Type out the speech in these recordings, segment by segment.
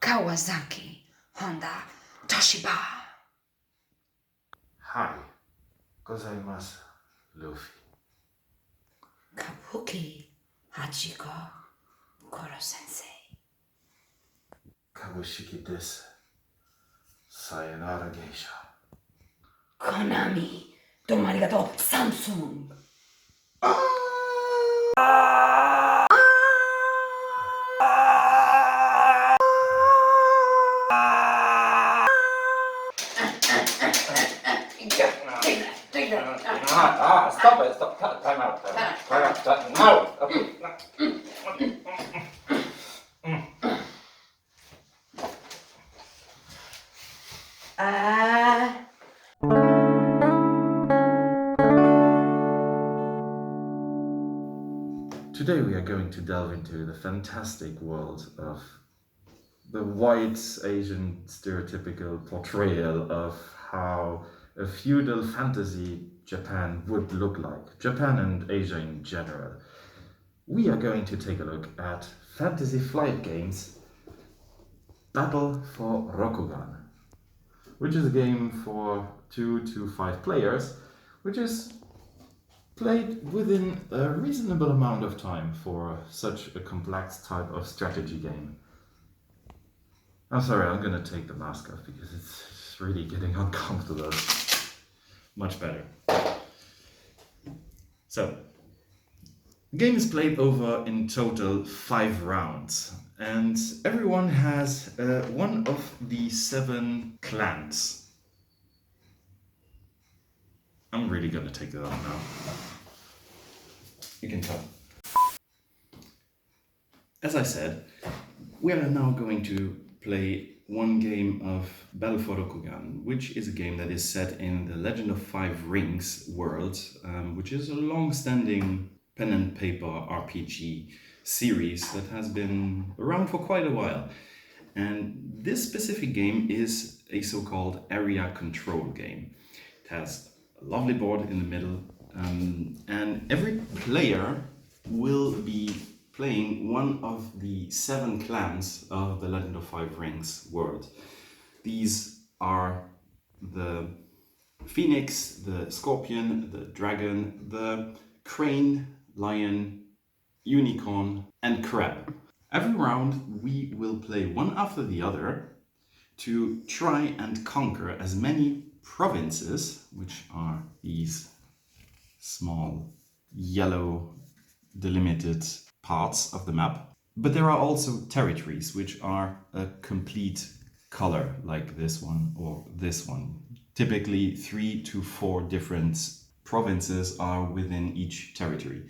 Kawasaki, Honda, Toshiba. Hai, gozaimasu, Luffy. Kabuki, Hachiko, Koro-sensei. Kabushiki desu. Sayonara geisha. Konami, domo arigato, Samsung. Stop it, stop, time out, no! Today we are going to delve into the fantastic world of the white Asian stereotypical portrayal of how a feudal fantasy Japan would look like. Japan and Asia in general. We are going to take a look at Fantasy Flight Games Battle for Rokugan, which is a game for 2 to 5 players, which is played within a reasonable amount of time for such a complex type of strategy game. I'm sorry, I'm gonna take the mask off because it's really getting uncomfortable. Much better. So, the game is played over in total 5 rounds, and everyone has one of the 7 clans. I'm really gonna take that off now. You can tell. As I said, we are now going to play one game of Battle for Rokugan, which is a game that is set in the Legend of Five Rings world, which is a long-standing pen and paper RPG series that has been around for quite a while. And this specific game is a so-called area control game. It has a lovely board in the middle, and every player will be playing one of the 7 clans of the Legend of Five Rings world. These are the Phoenix, the Scorpion, the Dragon, the Crane, Lion, Unicorn, and Crab. Every round we will play one after the other to try and conquer as many provinces, which are these small yellow delimited parts of the map. But there are also territories, which are a complete color, like this one or this one. Typically 3 to 4 different provinces are within each territory.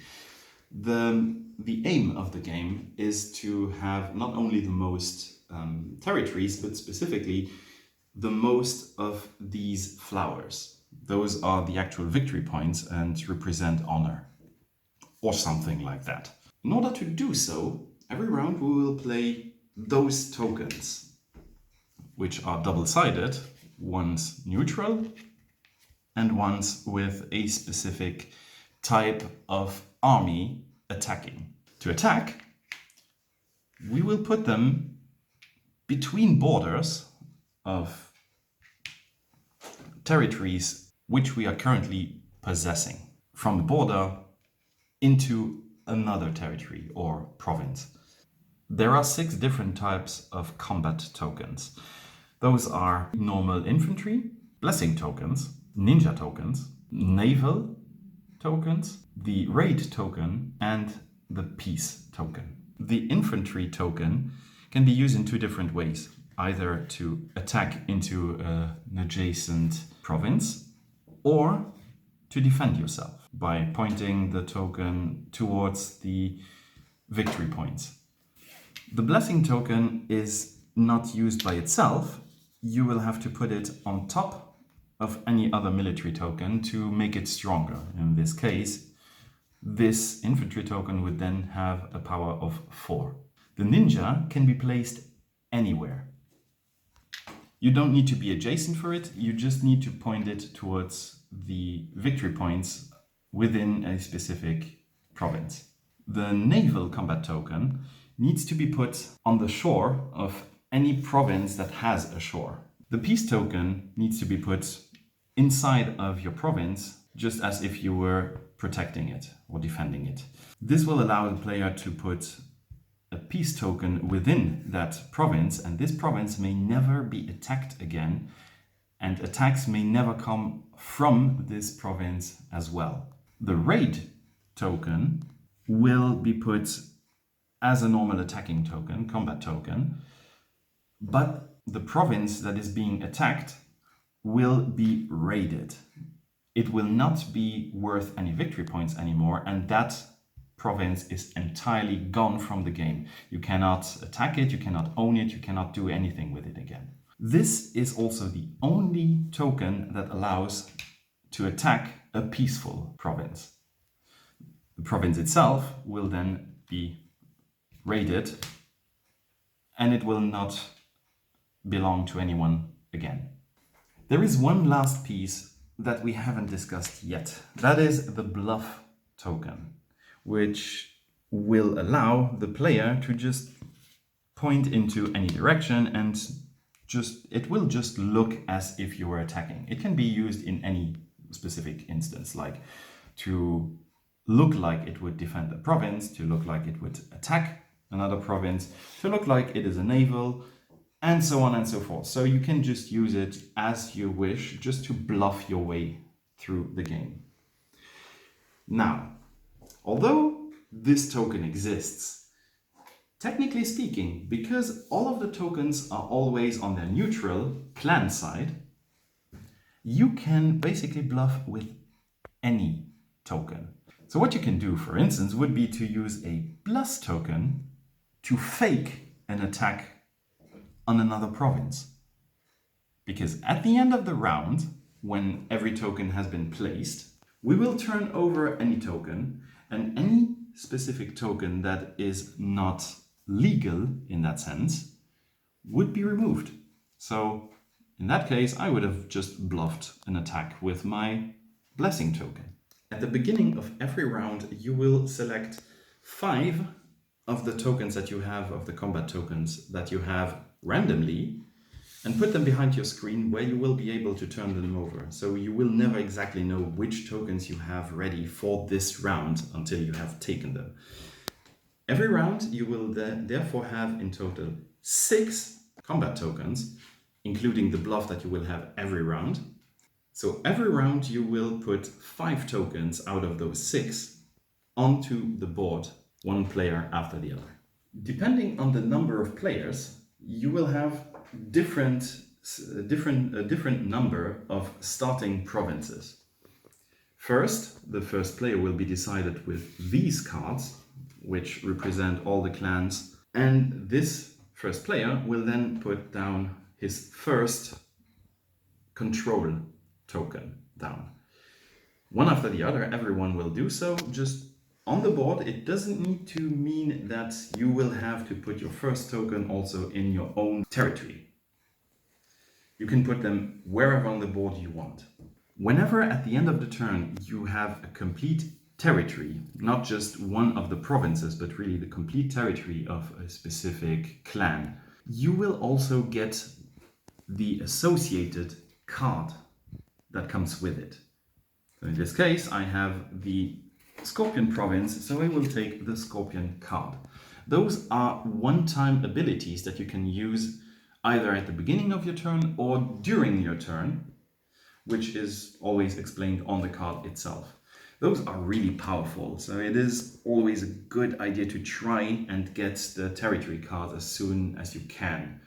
The aim of the game is to have not only the most territories, but specifically the most of these flowers. Those are the actual victory points and represent honor, or something like that. In order to do so, every round we will play those tokens, which are double-sided, one's neutral and one's with a specific type of army attacking. To attack, we will put them between borders of territories which we are currently possessing, from the border into another territory or province. There are 6 different types of combat tokens. Those are normal infantry, blessing tokens, ninja tokens, naval tokens, the raid token, and the peace token. The infantry token can be used in 2 different ways, either to attack into an adjacent province or to defend yourself by pointing the token towards the victory points. The blessing token is not used by itself. You will have to put it on top of any other military token to make it stronger. In this case, this infantry token would then have a power of 4. The ninja can be placed anywhere. You don't need to be adjacent for it, you just need to point it towards the victory points within a specific province. The naval combat token needs to be put on the shore of any province that has a shore. The peace token needs to be put inside of your province, just as if you were protecting it or defending it. This will allow the player to put a peace token within that province, and this province may never be attacked again, and attacks may never come from this province as well. The raid token will be put as a normal attacking token, combat token, but the province that is being attacked will be raided. It will not be worth any victory points anymore, and that province is entirely gone from the game. You cannot attack it, you cannot own it, you cannot do anything with it again. This is also the only token that allows to attack a peaceful province. The province itself will then be raided, and it will not belong to anyone again. There is one last piece that we haven't discussed yet. That is the bluff token, which will allow the player to just point into any direction and it will just look as if you were attacking. It can be used in any specific instance, like to look like it would defend a province, to look like it would attack another province, to look like it is a naval, and so on and so forth. So you can just use it as you wish, just to bluff your way through the game. Now, although this token exists, technically speaking, because all of the tokens are always on their neutral clan side, you can basically bluff with any token. So what you can do, for instance, would be to use a plus token to fake an attack on another province. Because at the end of the round, when every token has been placed, we will turn over any token, and any specific token that is not legal in that sense would be removed. So in that case, I would have just bluffed an attack with my blessing token. At the beginning of every round, you will select 5 of the tokens that you have, of the combat tokens that you have randomly, and put them behind your screen where you will be able to turn them over. So you will never exactly know which tokens you have ready for this round until you have taken them. Every round you will therefore have in total 6 combat tokens, including the bluff that you will have every round. So every round you will put 5 tokens out of those 6 onto the board, one player after the other. Depending on the number of players, you will have a different number of starting provinces. First, the first player will be decided with these cards, which represent all the clans, and this first player will then put down his first control token down. One after the other, everyone will do so. Just on the board, it doesn't need to mean that you will have to put your first token also in your own territory. You can put them wherever on the board you want. Whenever at the end of the turn you have a complete territory, not just one of the provinces, but really the complete territory of a specific clan, you will also get the associated card that comes with it. So in this case, I have the Scorpion province, so I will take the Scorpion card. Those are one-time abilities that you can use either at the beginning of your turn or during your turn, which is always explained on the card itself. Those are really powerful, so it is always a good idea to try and get the territory card as soon as you can.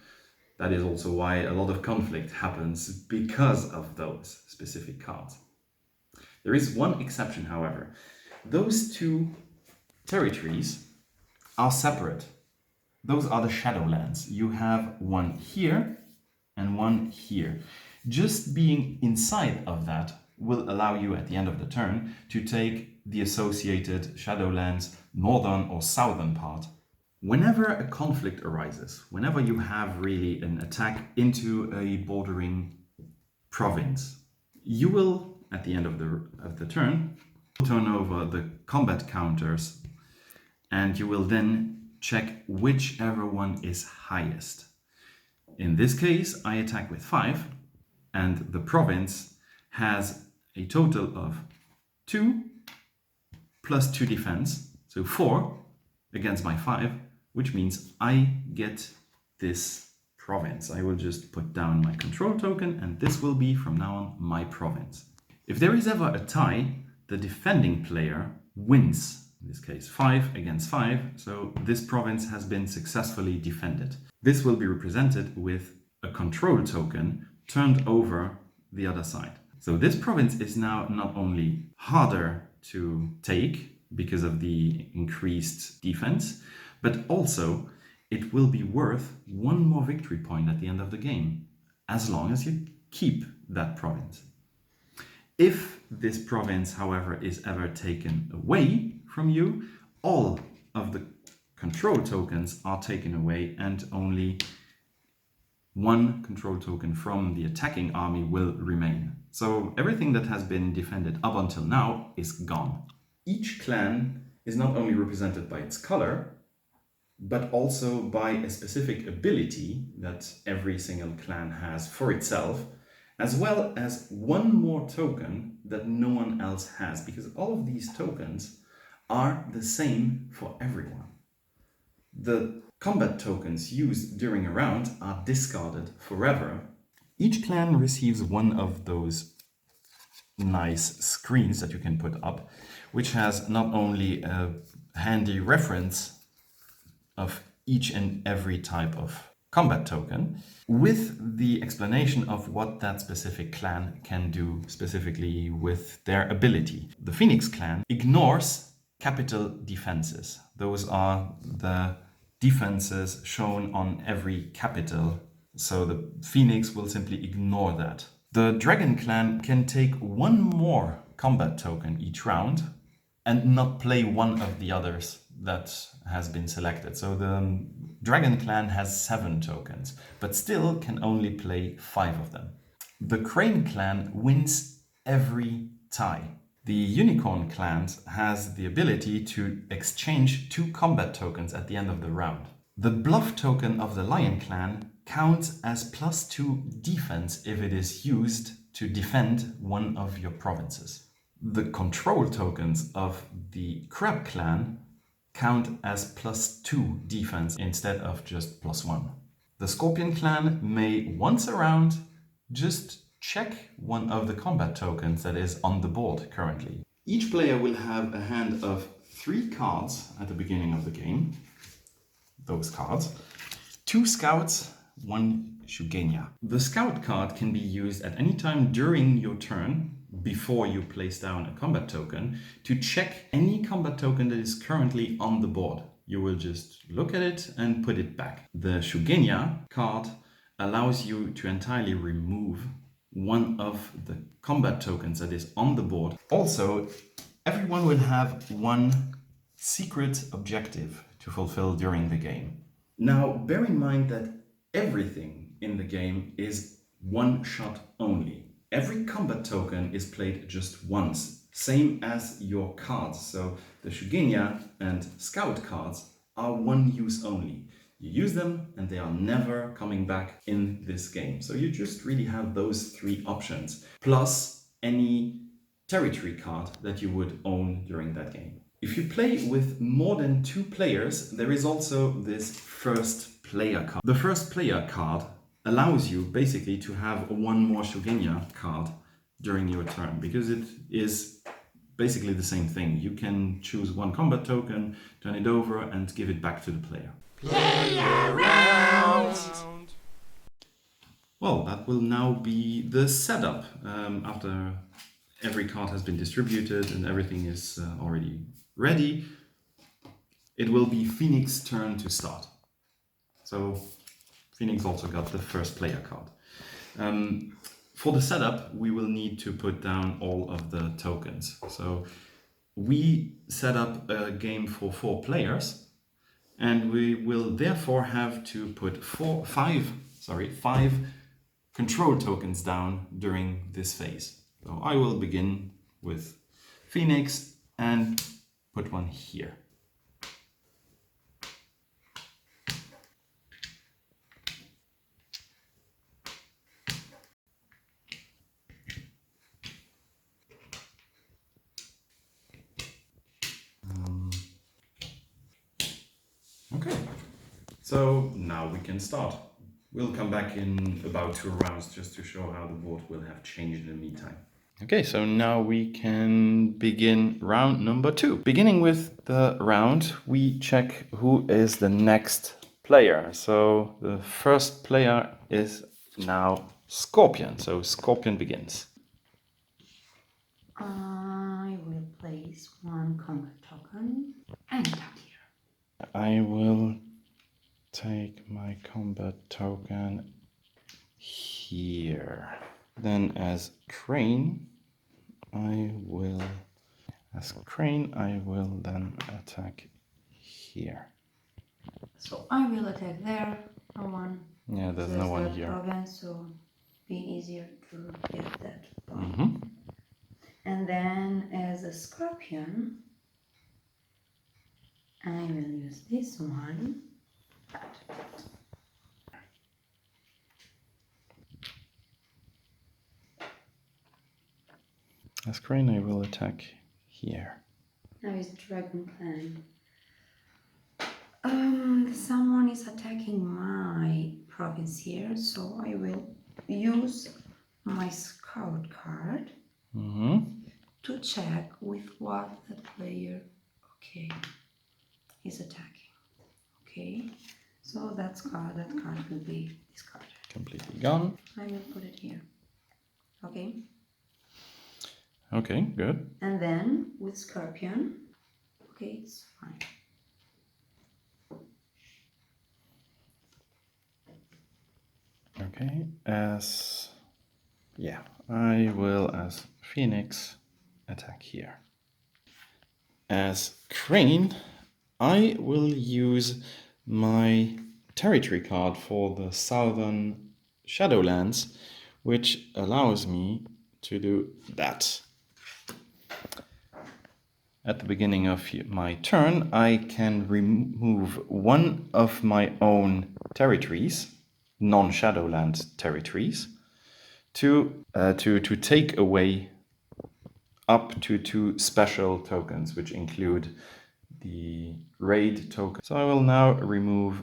That is also why a lot of conflict happens, because of those specific cards. There is one exception, however. Those 2 territories are separate. Those are the Shadowlands. You have one here and one here. Just being inside of that will allow you at the end of the turn to take the associated Shadowlands northern or southern part. Whenever a conflict arises, whenever you have really an attack into a bordering province, you will, at the end of the turn over the combat counters, and you will then check whichever one is highest. In this case, I attack with 5, and the province has a total of 2 plus 2 defense, so 4 against my 5, which means I get this province. I will just put down my control token, and this will be from now on my province. If there is ever a tie, the defending player wins. In this case, 5 against 5, so this province has been successfully defended. This will be represented with a control token turned over the other side. So this province is now not only harder to take because of the increased defense, but also it will be worth 1 more victory point at the end of the game, as long as you keep that province. If this province, however, is ever taken away from you, all of the control tokens are taken away and only 1 control token from the attacking army will remain. So everything that has been defended up until now is gone. Each clan is not only represented by its color, but also by a specific ability that every single clan has for itself, as well as 1 more token that no one else has, because all of these tokens are the same for everyone. The combat tokens used during a round are discarded forever. Each clan receives 1 of those nice screens that you can put up, which has not only a handy reference of each and every type of combat token, with the explanation of what that specific clan can do specifically with their ability. The Phoenix clan ignores capital defenses. Those are the defenses shown on every capital, so the Phoenix will simply ignore that. The Dragon clan can take 1 more combat token each round and not play 1 of the others that has been selected. So the Dragon clan has 7 tokens, but still can only play 5 of them. The Crane clan wins every tie. The Unicorn clan has the ability to exchange 2 combat tokens at the end of the round. The Bluff token of the Lion clan counts as +2 defense if it is used to defend 1 of your provinces. The control tokens of the Crab clan count as +2 defense instead of just +1. The Scorpion clan may once a round just check 1 of the combat tokens that is on the board currently. Each player will have a hand of 3 cards at the beginning of the game. Those cards. 2 scouts, 1 Shugenya. The scout card can be used at any time during your turn before you place down a combat token to check any combat token that is currently on the board. You will just look at it and put it back. The Shugenya card allows you to entirely remove 1 of the combat tokens that is on the board. Also, everyone will have 1 secret objective to fulfill during the game. Now, bear in mind that everything in the game is 1 shot only. Every combat token is played just once, same as your cards. So the Shugenya and Scout cards are 1 use only. You use them and they are never coming back in this game. So you just really have those 3 options, plus any territory card that you would own during that game. If you play with more than 2 players, there is also this first player card. The first player card allows you basically to have 1 more Shugenya card during your turn, because it is basically the same thing. You can choose 1 combat token, turn it over and give it back to the player. Play around! Well, that will now be the setup. After every card has been distributed and everything is already ready, it will be Phoenix's turn to start. So Phoenix also got the first player card. For the setup, we will need to put down all of the tokens. So we set up a game for 4 players, and we will therefore have to put 5 control tokens down during this phase. So I will begin with Phoenix and put 1 here. So now we can start. We'll come back in about 2 rounds just to show how the board will have changed in the meantime. Okay, so now we can begin round number 2. Beginning with the round, we check who is the next player. So the first player is now Scorpion. So Scorpion begins. I will place one combat token and attack here. I will take my combat token here. Then as Crane, I will then attack here. So I will attack there. No one. Yeah, there's no one that here. province, so be easier to get that bomb. Mm-hmm. And then as a scorpion, I will use this one. As Crane, I will attack here. Now is Dragon Clan. Someone is attacking my province here, so I will use my scout card Mm-hmm. to check with what the player, is attacking. Okay, so that card will be discarded. Completely gone. I will put it here. Okay, Okay, good. and then with Scorpion, okay, it's fine. Okay, I will, as Phoenix, attack here. As Crane, I will use my territory card for the southern Shadowlands, which allows me to do that. At the beginning of my turn, I can remove one of my own territories, non-Shadowland territories, to take away up to 2 special tokens, which include the raid token. So I will now remove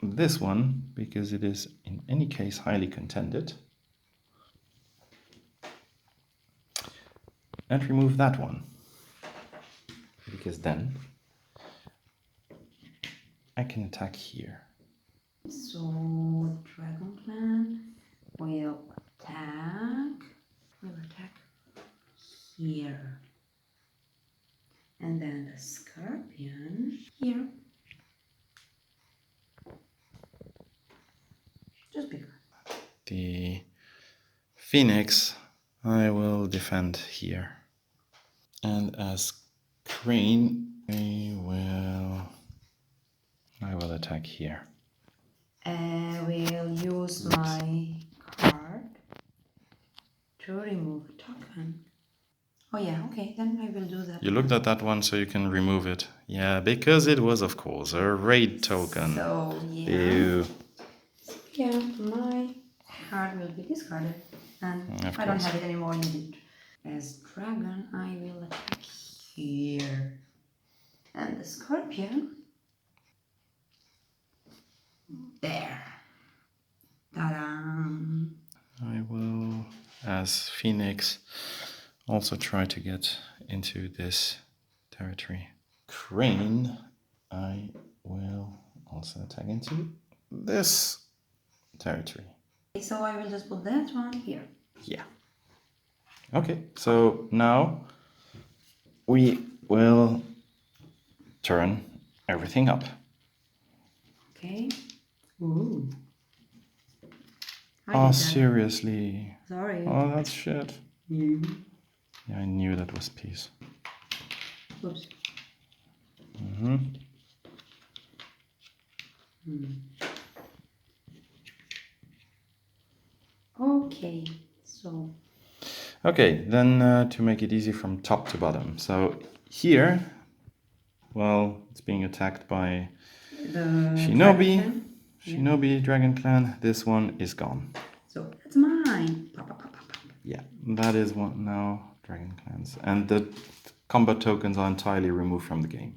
this one because it is in any case highly contended, and remove that one because then I can attack here. So Dragon Clan will attack. Here, and then the Scorpion here. Just bigger. The Phoenix I will defend here, and as Crane I will attack here. I will use my card to remove a token. Oh yeah, okay, then I will do that. You looked at that one so you can remove it. Yeah, because it was of course a raid token. So yeah. Ew. Yeah, my card will be discarded, and Of I don't course. have it anymore indeed. As Dragon, I will attack here, and the Scorpion there. Ta-da! I will, as Phoenix, also try to get into this territory. Crane, I will also attack into this territory. So I will just put that one here. Yeah. Okay, so now we will turn everything up. Okay. Ooh. I Oh, did that. seriously? Sorry. Oh, that's shit. Mm. Yeah, I knew that was peace. Oops. Mm-hmm. Okay, so Okay, then to make it easy from top to bottom. So here, well, it's being attacked by the Shinobi. dragon. Shinobi, Dragon Clan. This one is gone. So that's mine. Pop, pop, pop, pop, pop. Yeah, that is one now. Dragon Clans. And the combat tokens are entirely removed from the game.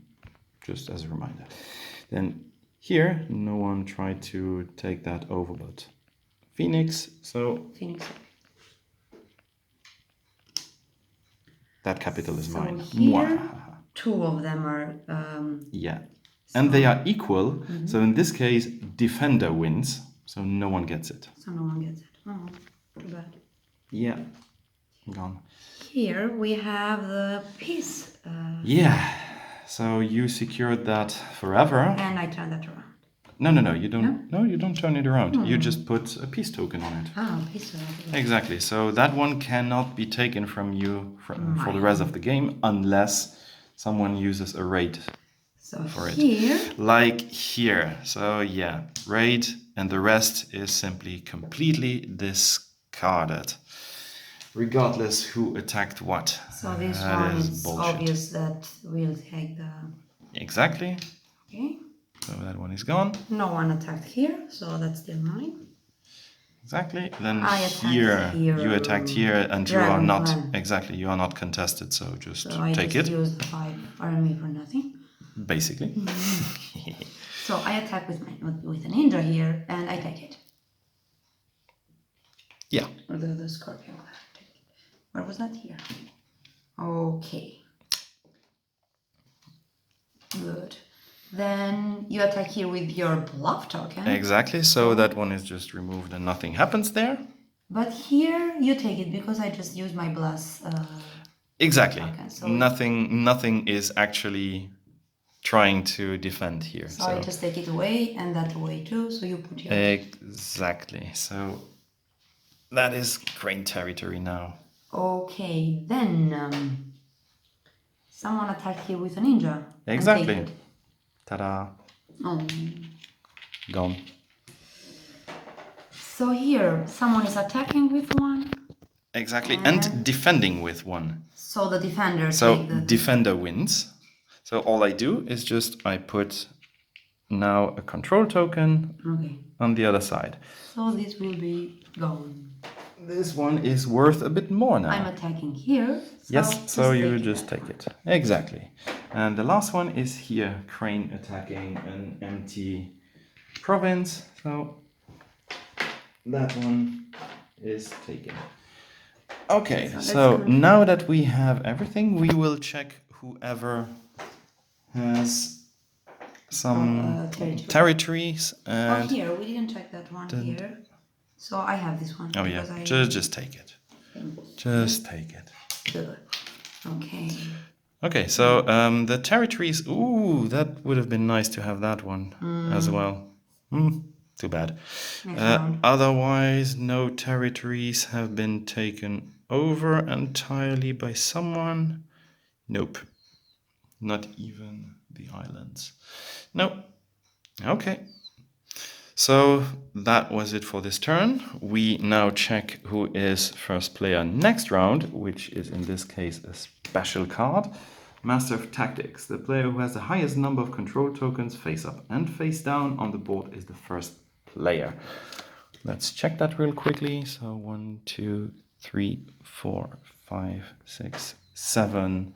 Just as a reminder. Then Here, no one tried to take that over, but Phoenix, so Phoenix. that capital is So mine. here, Mwah. 2 of them are. Yeah. And they are equal, so in this case, defender wins, so no one gets it. So no one gets it. Oh, too bad. Yeah. Gone. Here we have the piece. Yeah. So you secured that forever. And I turn that around. No, you don't. No, you don't turn it around. You just put a peace token on it. Ah, piece. Exactly. So that one cannot be taken from you for the rest of the game unless someone uses a raid So for here, it. Like here. So yeah, raid, and the rest is simply completely discarded. Regardless who attacked what. so this That one is it's bullshit. obvious that we'll take the. Exactly. Okay. So that one is gone. No one attacked here, so that's still mine. Exactly. Then I attacked here, here, you attacked here, and you are Dragon not Clan. Exactly. You are not contested. So just So I take just it. used 5 army for nothing. Basically. So I attack with a ninja here, and I take it. Yeah. Or the scorpion. Where was that here? Okay. Good. Then you attack here with your bluff token. Exactly. So that one is just removed, and nothing happens there. But here you take it because I just used my bless. Exactly. Okay, so Nothing is actually trying to defend here. So I just take it away and that away too. So you put your. Exactly. So that is Crane territory now. Okay, then someone attacked here with a ninja. Exactly. And take it. Ta-da. Oh. Gone. So here, someone is attacking with one. Exactly. And defending with one. So the defender. So take the defender wins. So all I do is I put now a control token on the other side. So this will be gone. This one is worth a bit more now. I'm attacking here. Yes, so you just take it. Exactly. And the last one is here, Crane attacking an empty province. So that one is taken. Okay, so now that we have everything, we will check whoever has some territories. And here, we didn't check that one here. So I have this one. Oh yeah, just take it. Just take it. Good. Okay. Okay, so the territories. Ooh, that would have been nice to have that one as well. Too bad. Otherwise, no territories have been taken over entirely by someone. Nope. Not even the islands. No. Okay. So that was it for this turn. We now check who is first player next round, which is in this case a special card. Master of Tactics. The player who has the highest number of control tokens face up and face down on the board is the first player. Let's check that real quickly. So 1, 2, 3, 4, 5, 6, 7,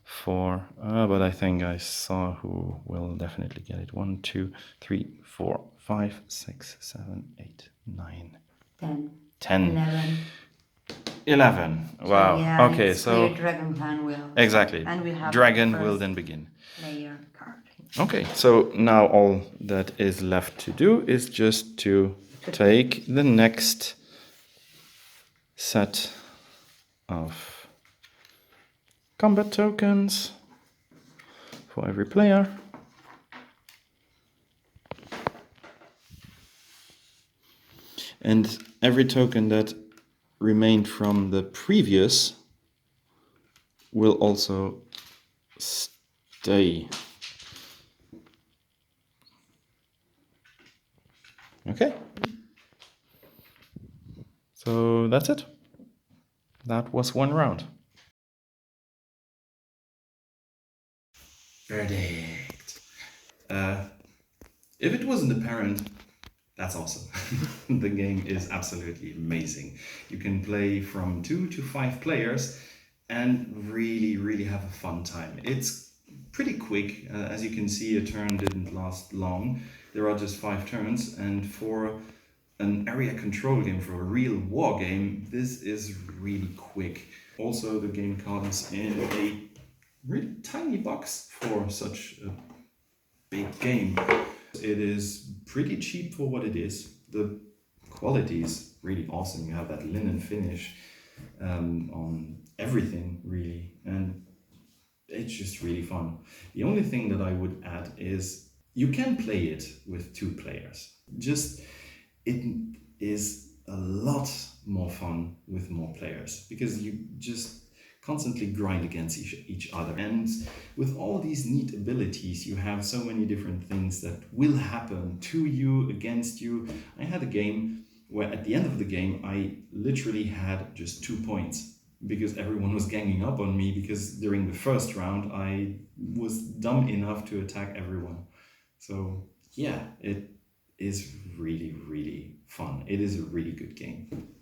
4. But I think I saw who will definitely get it. 1, 2, 3, 4, 5, 6, 7, 8, 9, 10, 11. Wow. Yeah, okay, so Dragon Clan will. Exactly. And we have Dragon will then begin. Player card. Okay, so now all that is left to do is just to take the next set of combat tokens for every player. And every token that remained from the previous will also stay. Okay. So that's it. That was one round. Verdict. If it wasn't apparent, that's awesome. The game is absolutely amazing. You can play from 2 to 5 players and really have a fun time. It's pretty quick. As you can see, a turn didn't last long. There are just 5 turns, and for an area control game, for a real war game, this is really quick. Also, the game comes in a really tiny box for such a big game. It is pretty cheap for what it is. The quality is really awesome. You have that linen finish on everything, really, and it's just really fun. The only thing that I would add is you can play it with 2 players. Just it is a lot more fun with more players because you just constantly grind against each other. And with all these neat abilities, you have so many different things that will happen to you, against you. I had a game where at the end of the game, I literally had just 2 points because everyone was ganging up on me because during the first round, I was dumb enough to attack everyone. So yeah, it is really, really fun. It is a really good game.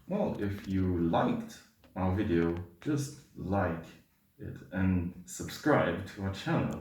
Well, if you liked our video, just like it and subscribe to our channel.